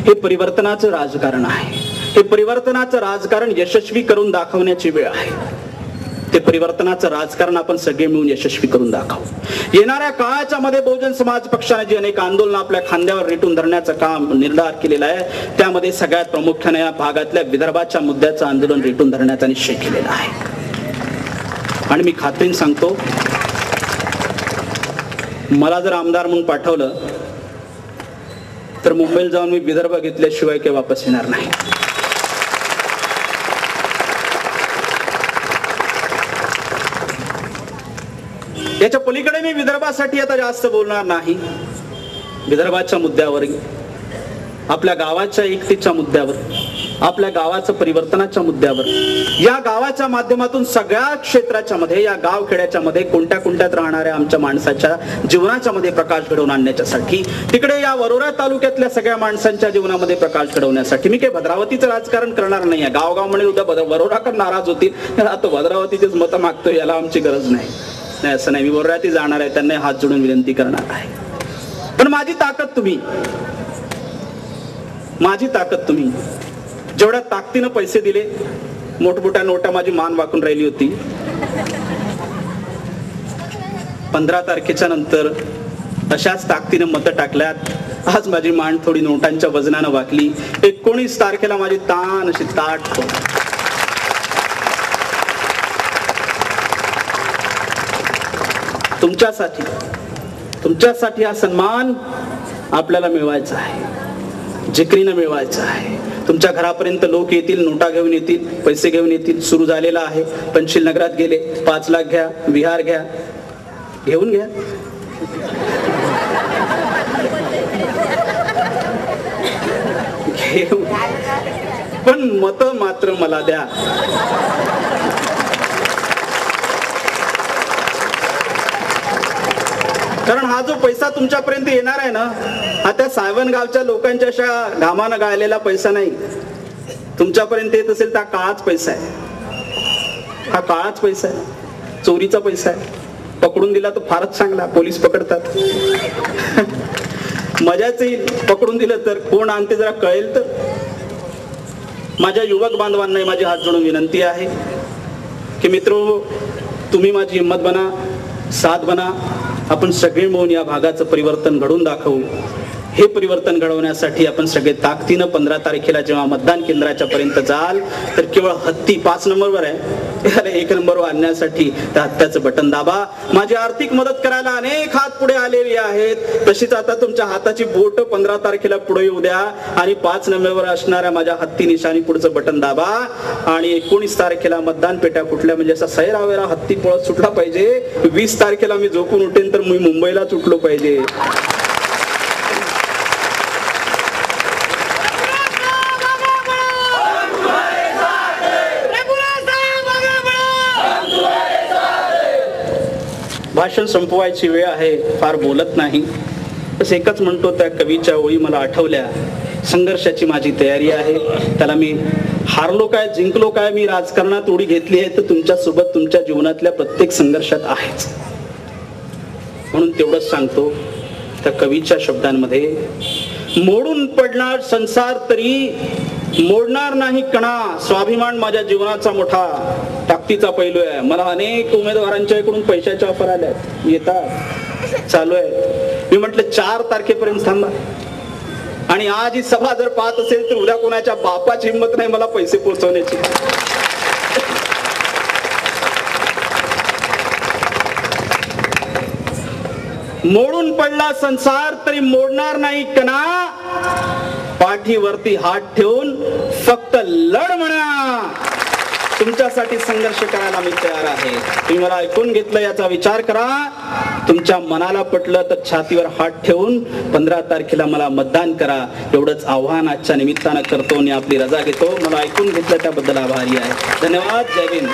हे परिवर्तनाचं राजकारण आहे. हे परिवर्तनाचं राजकारण यशस्वी करून दाखवण्याची वेळ आहे. ते परिवर्तनाचं राजकारण आपण सगळे मिळून यशस्वी करून दाखवू. येणाऱ्या काळाच्या मध्ये बहुजन समाज पक्षाने जी अनेक आंदोलन आपल्या खांद्यावर रेटून धरण्याचं काम निर्धार केलेला आहे, त्यामध्ये सगळ्यात प्रामुख्याने या भागातल्या विदर्भाच्या मुद्द्याचं आंदोलन रेटून धरण्याचा निश्चय केलेला आहे. आणि मी खात्रीने सांगतो, मला जर आमदार म्हणून पाठवलं तर मुंबईला जाऊन मी विदर्भ घेतल्याशिवाय काही वापस येणार नाही. याच्या पलीकडे मी विदर्भासाठी आता जास्त बोलणार नाही. विदर्भाच्या मुद्द्यावर, आपल्या गावाच्या एकतेच्या मुद्द्यावर, आपल्या गावाचं परिवर्तनाच्या मुद्द्यावर, या गावाच्या माध्यमातून सगळ्या क्षेत्राच्या मध्ये, या गाव खेड्याच्या मध्ये कोणत्या कोणत्यात राहणाऱ्या आमच्या माणसाच्या जीवनाच्या मध्ये प्रकाश घडवून आणण्यासाठी, तिकडे या वरोरा तालुक्यातल्या सगळ्या माणसांच्या जीवनामध्ये प्रकाश घडवण्यासाठी मी काही भद्रावतीचं राजकारण करणार नाही. गावगाव म्हणेल उद्या वरोराकर नाराज होतील, आता भद्रावतीचेच मतं मागतोय, याला आमची गरज नाही. नाही, असं नाही. मी वरोऱ्यात जाणार आहे, त्यांना हात जोडून विनंती करणार आहे. पण माझी ताकद तुम्ही, माझी ताकद तुम्ही. जेवढ्या ताकदीनं पैसे दिले, मोठमोठ्या नोटा, माझी मान वाकून राहिली होती. 15 तारखेच्या नंतर अशाच ताकदीनं मतं टाकल्यात. आज माझी मान थोडी नोटांच्या वजनानं वाकली. 19 तारखेला माझी ताण अशी ताट होती. तुमच्यासाठी, तुमच्यासाठी हा सन्मान आपल्याला मिळवायचा आहे, जिकरीनं मिळवायचा आहे. तुमच्या घरापर्यंत लोक येतील, नोटा घेऊन येतील, पैसे घेऊन येतील. सुरू झालेला आहे. पंचशील नगरात गेले, 5 लाख घ्या, विहार घ्या, घेऊन घ्या. घेऊ, पण मत मात्र मला द्या. कारण हा जो पैसा तुमच्यापर्यंत येणार आहे ना, हा त्या सायवनगावच्या लोकांच्या अशा घामानं गाळलेला पैसा नाही. तुमच्यापर्यंत येत असेल तर काळाच पैसा आहे. हा काळाच पैसा आहे, चोरीचा पैसा आहे. पकडून दिला तर फारच चांगला, पोलीस पकडतात. मजाच येईल. पकडून दिलं तर कोण आणते जरा कळेल तर. माझ्या युवक बांधवांना माझी हात जोडून विनंती आहे की मित्रो, तुम्ही माझी हिंमत बना, साथ बना. आपण सगळे मिळून या भागाचं परिवर्तन घडवून दाखवू. हे परिवर्तन घडवण्यासाठी आपण सगळे ताकदीनं 15 तारखेला जेव्हा मतदान केंद्राच्या पर्यंत जाल तर केवळ हत्ती 5 नंबरवर आहे, याला 1 नंबरवर आणण्यासाठी त्या हत्याचं बटन दाबा. माझी आर्थिक मदत करायला अनेक हात पुढे आलेली आहेत. तशीच आता तुमच्या हाताची बोट 15 तारखेला पुढे येऊ द्या आणि 5 नोव्हेंबर असणाऱ्या माझ्या हत्ती निशाणी पुढचं बटन दाबा. आणि 19 तारखेला मतदान पेट्या कुठल्या म्हणजे असा सैरावेरा हत्ती पळत सुटला पाहिजे. 20 तारखेला मी झोपून उठेन तर मी मुंबईला सुटलो पाहिजे. भाषण संपवायची वेळ आहे, फार बोलत नाही. बस एकच म्हणतो, त्या कवीच्या ओळी मला आठवल्या. संघर्षाची माझी तयारी आहे. त्याला मी हारलो काय जिंकलो काय, मी राजकारणात उडी घेतली आहे तर तुमच्या सोबत तुमच्या जीवनातल्या प्रत्येक संघर्षात आहेच. म्हणून तेवढंच सांगतो त्या कवीच्या शब्दांमध्ये, मोडून पडणार संसार तरी मोडणार नाही कणा. स्वाभिमान माझ्या जीवनाचा मोठा ताकदीचा पैलू आहे. मला अनेक उमेदवारांच्या इकडून पैशाच्या ऑफर आल्या येतात, चालू आहे. मी म्हटलं 4 तारखेपर्यंत थांबा. आणि आज ही सभा जर पाहत असेल तर उद्या कोणाच्या बापाची हिंमत नाही मला पैसे पोहोचवण्याची. मोडून पडला संसार तरी मोडणार नाही कणा. पाठीवरती हात ठेवून फक्त लढ म्हणा. तुमच्यासाठी संघर्ष करायला मी तयार आहे. तुम्ही मला ऐकून घेतलं याचा विचार करा. तुमच्या मनाला पटलं तर छातीवर हात ठेवून 15 तारखेला मला मतदान करा. एवढंच आव्हान आजच्या निमित्तानं करतो आणि आपली रजा घेतो. मला ऐकून घेतलं त्याबद्दल आभारी आहे. धन्यवाद. जय हिंद.